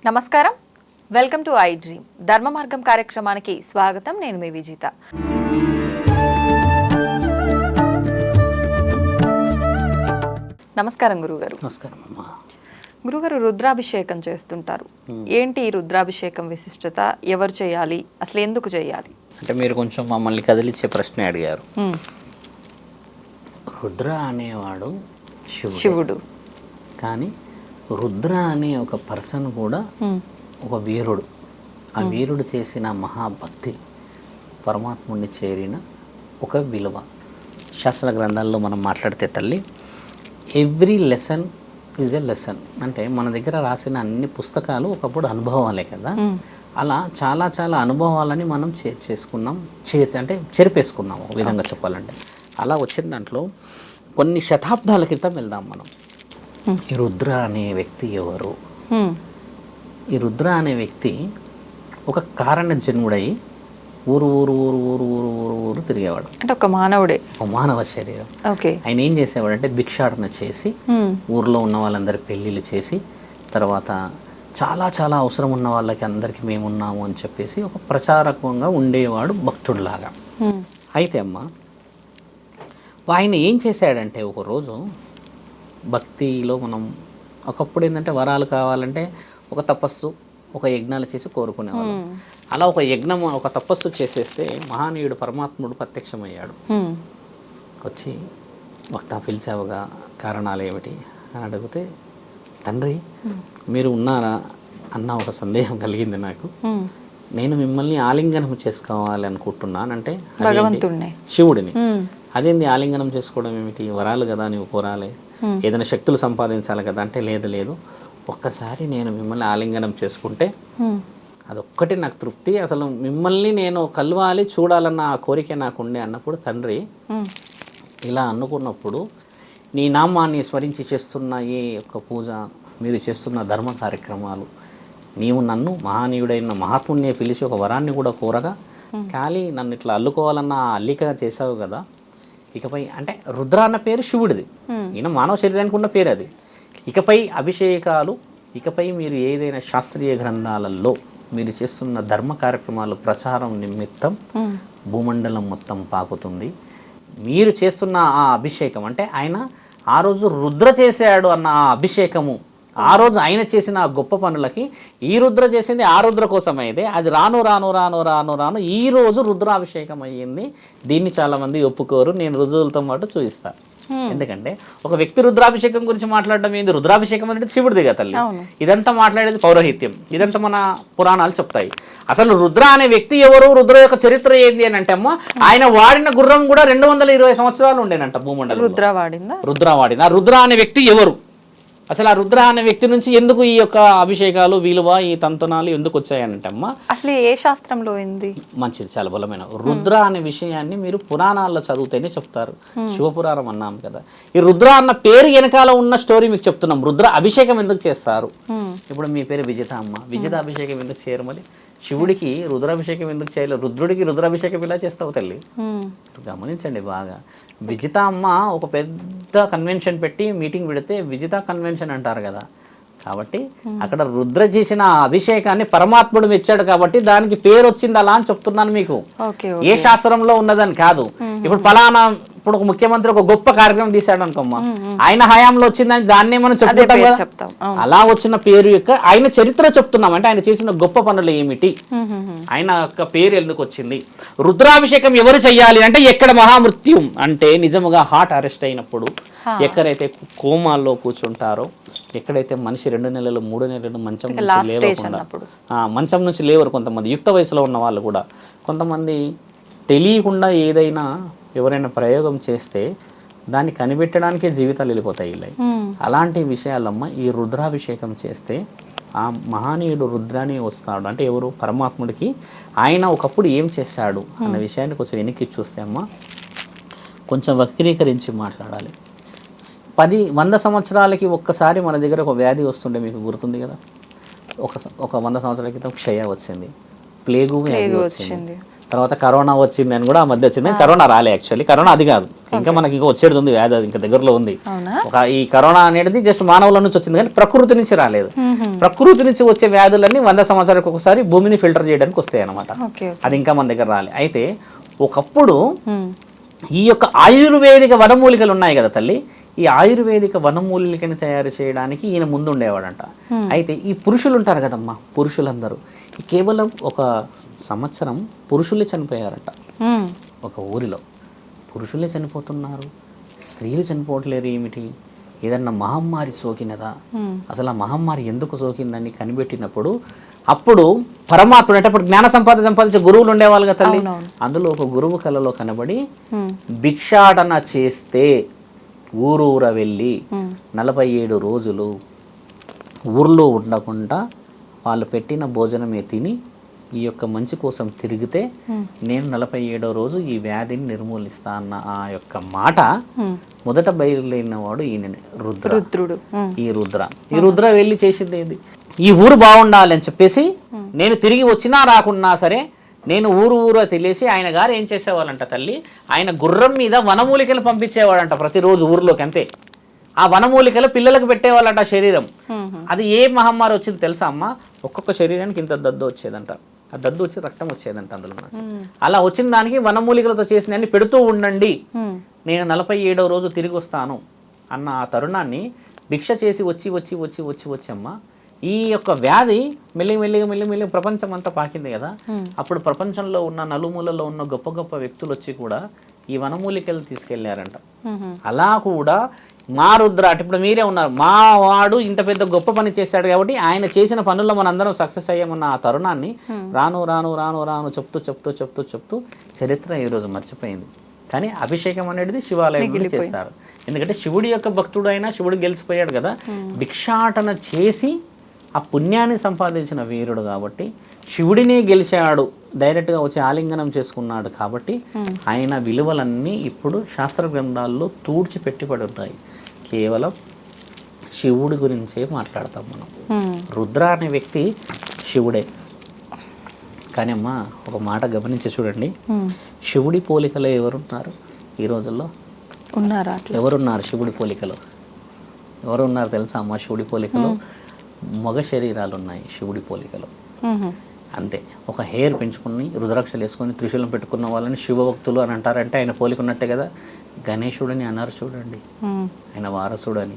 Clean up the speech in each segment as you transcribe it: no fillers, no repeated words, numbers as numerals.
నమస్కారం, welcome to I dream ధర్మ మార్గం కార్యక్రమానికి స్వాగతం. నేను మీ విజిత. నమస్కారం గురుగారు. నమస్కారం అమ్మా. గురుగారు, రుద్రాభిషేకం చేస్తుంటారు. ఏంటి ఈ రుద్రాభిషేకం విశిష్టత? ఎవరు చేయాలి? అసలు ఎందుకు చేయాలి? అంటే మీరు కొంచెం మమ్మల్ని కదిలిచ్చే ప్రశ్న అడిగారు. రుద్ర అనేవాడు శివుడు, కానీ రుద్ర అనే ఒక పర్సన్ కూడా ఒక వీరుడు. ఆ వీరుడు చేసిన మహాభక్తి పరమాత్ముడిని చేరిన ఒక విలువ. శాస్త్ర గ్రంథాల్లో మనం మాట్లాడితే తల్లి, every lesson is a lesson. అంటే మన దగ్గర రాసిన అన్ని పుస్తకాలు ఒకప్పుడు అనుభవాలే కదా. అలా చాలా చాలా అనుభవాలని మనం చేసుకున్నాం, అంటే చెరిపేసుకున్నాం ఒక విధంగా చెప్పాలంటే. అలా వచ్చిన దాంట్లో కొన్ని శతాబ్దాల క్రితం వెళ్దాం మనం. ఈ రుద్ర అనే వ్యక్తి ఎవరు? ఈ రుద్ర అనే వ్యక్తి ఒక కారణ జన్ముడై ఊరు ఊరు ఊరు ఊరు ఊరు ఊరు ఊరు తిరిగేవాడు. అంటే ఒక మానవుడే, ఒక మానవ శరీరం. ఆయన ఏం చేసేవాడు అంటే భిక్షాటన చేసి ఊర్లో ఉన్న వాళ్ళందరి పెళ్ళిళ్ళు చేసి, తర్వాత చాలా చాలా అవసరం ఉన్న వాళ్ళకి అందరికీ మేమున్నాము అని చెప్పేసి ఒక ప్రచారకంగా ఉండేవాడు, భక్తుడిలాగా. అయితే అమ్మ, ఆయన ఏం చేశాడంటే ఒకరోజు భక్తిలో మనం ఒకప్పుడు ఏంటంటే వరాలు కావాలంటే ఒక తపస్సు, ఒక యజ్ఞాలు చేసి కోరుకునేవాళ్ళం. అలా ఒక యజ్ఞం, ఒక తపస్సు చేసేస్తే మహానీయుడు పరమాత్ముడు ప్రత్యక్షమయ్యాడు. వచ్చి భక్త పిలిచావుగా, కారణాలు ఏమిటి అని అడిగితే, తండ్రి మీరు ఉన్నారా అన్న ఒక సందేహం కలిగింది నాకు. నేను మిమ్మల్ని ఆలింగనం చేసుకోవాలి అనుకుంటున్నాను. అంటే శివుడిని. అదేంది ఆలింగనం చేసుకోవడం ఏమిటి? వరాలు కదా, నీవు కోరాలి, ఏదైనా శక్తులు సంపాదించాలి కదా. అంటే లేదు లేదు, ఒక్కసారి నేను మిమ్మల్ని ఆలింగనం చేసుకుంటే అదొక్కటి నాకు తృప్తి, అసలు మిమ్మల్ని నేను కలవాలి, చూడాలన్న ఆ కోరిక నాకు ఉండే అన్నప్పుడు, తండ్రి ఇలా అనుకున్నప్పుడు నీ నామాన్ని స్మరించి చేస్తున్న ఈ యొక్క పూజ, మీరు చేస్తున్న ధర్మ కార్యక్రమాలు, నీవు నన్ను మహానీయుడైన మహాత్ముడిని పిలిచి ఒక వరాన్ని కూడా కోరగా ఖాళీ నన్ను ఇట్లా అల్లుకోవాలన్న అల్లికగా చేసావు కదా. ఇకపై అంటే రుద్ర అన్న పేరు శివుడిది, ఈయన మానవ శరీరానికి ఉన్న పేరు అది. ఇకపై అభిషేకాలు, ఇకపై మీరు ఏదైనా శాస్త్రీయ గ్రంథాలలో మీరు చేస్తున్న ధర్మ కార్యక్రమాలు ప్రచారం నిమిత్తం భూమండలం మొత్తం పాకుతుంది. మీరు చేస్తున్న ఆ అభిషేకం అంటే ఆయన ఆ రోజు రుద్ర చేశాడు అన్న ఆ అభిషేకము, ఆ రోజు ఆయన చేసిన గొప్ప పనులకి ఈ రుద్ర చేసింది ఆ రుద్ర కోసం అయితే అది రాను రాను రాను రాను రాను ఈ రోజు రుద్రాభిషేకం అయ్యింది. దీన్ని చాలా మంది ఒప్పుకోరు, నేను రుజువులతో పాటు చూపిస్తాను. ఎందుకంటే ఒక వ్యక్తి రుద్రాభిషేకం గురించి మాట్లాడడం ఏంది? రుద్రాభిషేకం అనేది శివుడిది కదా తల్లి. ఇదంతా మాట్లాడేది పౌరోహిత్యం, ఇదంతా మన పురాణాలు చెప్తాయి. అసలు రుద్ర అనే వ్యక్తి ఎవరు, రుద్ర యొక్క చరిత్ర ఏంది అని అంటే అమ్మ, ఆయన వాడిన గుర్రం కూడా 220 సంవత్సరాలు ఉండేనంట భూమండలం. రుద్ర వాడిన రుద్ర అనే వ్యక్తి ఎవరు? అసలు ఆ రుద్ర అనే వ్యక్తి నుంచి ఎందుకు ఈ యొక్క అభిషేకాలు, విలువ, ఈ తంతనాలు ఎందుకు వచ్చాయనంటే అమ్మ, అసలు ఏ శాస్త్రంలో ఉంది? మంచిది, చాలా బలమైన. రుద్ర అనే విషయాన్ని మీరు పురాణాల్లో చదివితేనే చెప్తారు. శివపురాణం అన్నాం కదా. ఈ రుద్ర అన్న పేరు వెనకాల ఉన్న స్టోరీ మీకు చెప్తున్నాం. రుద్ర అభిషేకం ఎందుకు చేస్తారు? ఇప్పుడు మీ పేరు విజిత అమ్మ, విజిత అభిషేకం ఎందుకు చేయరు? మరి శివుడికి రుద్రాభిషేకం ఎందుకు చేయలేదు? రుద్రుడికి రుద్రాభిషేకం ఇలా చేస్తావు తల్లి? గమనించండి బాగా. విజిత అమ్మ ఒక పెద్ద కన్వెన్షన్ పెట్టి మీటింగ్ పెడితే విజిత కన్వెన్షన్ అంటారు కదా. కాబట్టి అక్కడ రుద్ర చేసిన అభిషేకాన్ని పరమాత్ముడు మెచ్చాడు కాబట్టి దానికి పేరు వచ్చింది అలా అని చెప్తున్నాను మీకు. ఏ శాస్త్రంలో ఉన్నదని కాదు. ఇప్పుడు ఫలానా, ఇప్పుడు ఒక ముఖ్యమంత్రి ఒక గొప్ప కార్యక్రమం తీశాడు అనుకోమ్మా, ఆయన హయాంలో వచ్చిందని దాన్నే మనం చెప్తాం. అలా వచ్చిన పేరు యొక్క ఆయన చరిత్ర చెప్తున్నాం. అంటే ఆయన చేసిన గొప్ప పనులు ఏమిటి, ఆయన యొక్క పేరు ఎందుకు వచ్చింది. రుద్రాభిషేకం ఎవరు చెయ్యాలి అంటే, ఎక్కడ మహామృత్యు అంటే నిజముగా హార్ట్ అరెస్ట్ అయినప్పుడు, ఎక్కడైతే కోమాల్లో కూర్చుంటారో, ఎక్కడైతే మనిషి 2 నెలలు 3 నెలలు మంచం నుంచి లేవకుండా, మంచం నుంచి లేవరు. కొంతమంది యుక్త వయసులో ఉన్న వాళ్ళు కూడా, కొంతమంది తెలియకుండా ఏదైనా ఎవరైనా ప్రయోగం చేస్తే దాన్ని కనిపెట్టడానికే జీవితాలు వెళ్ళిపోతాయి ఇలా. అలాంటి విషయాలమ్మ ఈ రుద్రాభిషేకం చేస్తే ఆ మహానీయుడు రుద్రాని వస్తాడు. అంటే ఎవరు? పరమాత్ముడికి. ఆయన ఒకప్పుడు ఏం చేశాడు అన్న విషయాన్ని కొంచెం వెనక్కి చూస్తే అమ్మ, కొంచెం వక్రీకరించి మాట్లాడాలి. 100 సంవత్సరాలకి ఒక్కసారి మన దగ్గర ఒక వ్యాధి వస్తుండే, మీకు గుర్తుంది కదా. ఒక 100 సంవత్సరాల క్రితం క్షయ వచ్చింది, ప్లేగు వ్యాధి వచ్చింది, తర్వాత కరోనా వచ్చింది అని కూడా ఆ మధ్య వచ్చింది. కరోనా రాలే, యాక్చువల్లీ కరోనా అది కాదు, ఇంకా మనకి ఇంకా వచ్చేది ఉంది వ్యాధి, అది ఇంకా దగ్గరలో ఉంది. ఈ కరోనా అనేది జస్ట్ మానవుల నుంచి వచ్చింది కానీ ప్రకృతి నుంచి రాలేదు. ప్రకృతి నుంచి వచ్చే వ్యాధులన్నీ 100 సంవత్సరాలకు ఒకసారి భూమిని ఫిల్టర్ చేయడానికి వస్తాయి అన్నమాట. అది ఇంకా మన దగ్గర రాలే. అయితే ఒకప్పుడు ఈ యొక్క ఆయుర్వేదిక వనమూలికలు ఉన్నాయి కదా తల్లి, ఈ ఆయుర్వేదిక వనమూలికని తయారు చేయడానికి ఈయన ముందు ఉండేవాడంట. అయితే ఈ పురుషులు ఉంటారు కదమ్మా, పురుషులందరూ కేవలం ఒక సంవత్సరం పురుషులే చనిపోయారట. ఒక ఊరిలో పురుషులే చనిపోతున్నారు, స్త్రీలు చనిపోవట్లేరు. ఏమిటి, ఏదన్నా మహమ్మారి సోకినదా, అసలు ఆ మహమ్మారి ఎందుకు సోకిందని కనిపెట్టినప్పుడు అప్పుడు పరమాత్ముడు అంటే అప్పుడు జ్ఞాన సంపాదించే గురువులు ఉండేవాళ్ళు కదా తల్లి, అందులో ఒక గురువు కళలో కనబడి భిక్షాటన చేస్తే ఊరూర వెళ్ళి 47 రోజులు ఊర్లో ఉండకుండా వాళ్ళు పెట్టిన భోజనమే తిని ఈ యొక్క మంచి కోసం తిరిగితే నేను 47వ రోజు ఈ వ్యాధిని నిర్మూలిస్తా అన్న ఆ యొక్క మాట మొదట బయలుదేరిన వాడు ఈయన రుద్రుడు. ఈ రుద్ర వెళ్ళి చేసింది ఏంది, ఈ ఊరు బాగుండాలి అని చెప్పేసి నేను తిరిగి వచ్చినా రాకున్నా సరే నేను ఊరు తెలిసి ఆయన గారు ఏం చేసేవాళ్ళంట తల్లి, ఆయన గుర్రం మీద వనమూలికలు పంపించేవాడంట ప్రతిరోజు ఊర్లోకి. అంతే, ఆ వనమూలికలు పిల్లలకు పెట్టేవాళ్ళంట శరీరం. అది ఏ మహమ్మారి వచ్చింది తెలుసా అమ్మ, ఒక్కొక్క శరీరానికి ఇంత దద్దు వచ్చేదంట, ఆ దద్దు వచ్చి రక్తం వచ్చేదంట అందులో. అలా వచ్చిన దానికి వనమూలికలతో చేసిన అన్ని పెడుతూ ఉండండి, నేను 47వ రోజు తిరిగి వస్తాను అన్న ఆ తరుణాన్ని భిక్ష చేసి వచ్చి అమ్మ ఈ యొక్క వ్యాధి మెల్లిగా ప్రపంచం అంతా పాకింది కదా. అప్పుడు ప్రపంచంలో ఉన్న నలుమూలలో ఉన్న గొప్ప గొప్ప వ్యక్తులు వచ్చి కూడా ఈ వనమూలికలు తీసుకెళ్లారంట. అలా కూడా మా రుద్ర అంటే ఇప్పుడు మీరే ఉన్నారు, మా వాడు ఇంత పెద్ద గొప్ప పని చేశాడు కాబట్టి ఆయన చేసిన పనుల్లో మనందరం సక్సెస్ అయ్యామన్న ఆ తరుణాన్ని రాను చెప్తూ చరిత్ర ఈరోజు మర్చిపోయింది. కానీ అభిషేకం అనేది శివాలయంలో చేస్తారు. ఎందుకంటే శివుడి యొక్క భక్తుడు అయినా శివుడు గెలిచిపోయాడు కదా, భిక్షాటన చేసి ఆ పుణ్యాన్ని సంపాదించిన వీరుడు కాబట్టి శివుడినే గెలిచాడు, డైరెక్ట్గా వచ్చి ఆలింగనం చేసుకున్నాడు కాబట్టి ఆయన విలువలన్నీ ఇప్పుడు శాస్త్ర గ్రంథాల్లో తూడ్చిపెట్టిపడి ఉన్నాయి. కేవలం శివుడి గురించే మాట్లాడతాం మనం. రుద్ర అనే వ్యక్తి శివుడే. కానీ అమ్మా ఒక మాట గమనించి చూడండి, శివుడి పోలికలో ఎవరున్నారు ఈ రోజుల్లో? ఉన్నారా? ఎవరున్నారు శివుడి పోలికలో? ఎవరున్నారు తెలుసా అమ్మా? శివుడి పోలికలో మగ శరీరాలు ఉన్నాయి శివుడి పోలికలో. అంతే, ఒక హెయిర్ పెంచుకుని రుద్రాక్షలు వేసుకొని త్రిశూలం పెట్టుకున్న వాళ్ళని శివభక్తులు అని అంటారంటే ఆయన పోలికున్నట్టే కదా. గణేశుడని అన్నారు చూడండి, ఆయన వారసుడు అని.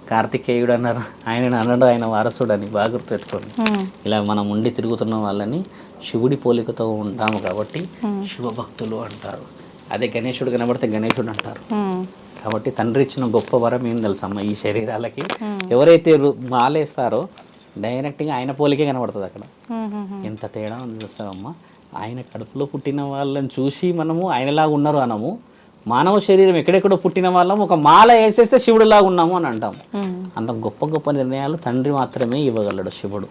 కార్తికేయుడు అన్నారు, ఆయన అన్నాడు ఆయన వారసుడు అని. బాగా గుర్తుపెట్టుకోండి. ఇలా మనం ఉండి తిరుగుతున్న వాళ్ళని శివుడి పోలికతో ఉంటాము కాబట్టి శివభక్తులు అంటారు. అదే గణేశుడు కనబడితే గణేశుడు అంటారు. కాబట్టి తండ్రి ఇచ్చిన గొప్ప వరం ఏం తెలుసమ్మా, ఈ శరీరాలకి ఎవరైతే మాలేస్తారో డైరెక్ట్గా ఆయన పోలికే కనబడుతుంది అక్కడ. ఎంత తేడా ఉంది చూస్తామమ్మా. ఆయన కడుపులో పుట్టిన వాళ్ళని చూసి మనము ఆయనలాగా ఉన్నారు అనము, మానవ శరీరం ఎక్కడెక్కడో పుట్టిన వాళ్ళం ఒక మాల వేసేస్తే శివుడిలాగా ఉన్నాము అని అంటాము. అంత గొప్ప గొప్ప నిర్ణయాలు తండ్రి మాత్రమే ఇవ్వగలడు శివుడు.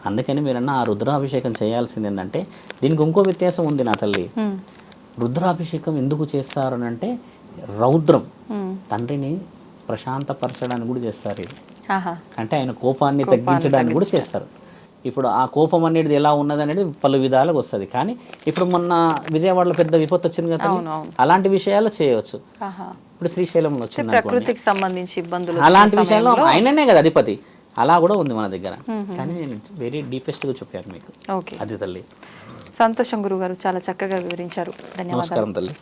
అందుకని మీరన్నా ఆ రుద్రాభిషేకం చేయాల్సింది ఏంటంటే, దీనికి ఇంకో వ్యత్యాసం ఉంది నా తల్లి. రుద్రాభిషేకం ఎందుకు చేస్తారు అని అంటే, రౌద్రం తండ్రిని ప్రశాంతపరచడానికి కూడా చేస్తారు. ఇది అంటే ఆయన కోపాన్ని తగ్గించడానికి కూడా చేస్తారు. ఇప్పుడు ఆ కోపం అనేది ఎలా ఉన్నది అనేది పలు విధాలుగా వస్తుంది. కానీ ఇప్పుడు మొన్న విజయవాడలో పెద్ద విపత్తు వచ్చింది కదా, అలాంటి విషయాలు చేయవచ్చు. ఇప్పుడు శ్రీశైలంలో వచ్చింది ప్రకృతికి సంబంధించి ఇబ్బందులు, అలాంటి విషయాల్లో ఆయననే కదా అధిపతి. అలా కూడా ఉంది మన దగ్గర. కానీ నేను వెరీ డీపెస్ట్గా చెప్పాను మీకు. అది తల్లి. సంతోషం గురుగారు, చాలా చక్కగా వివరించారు. ధన్యవాదాలు. నమస్కారం తల్లి.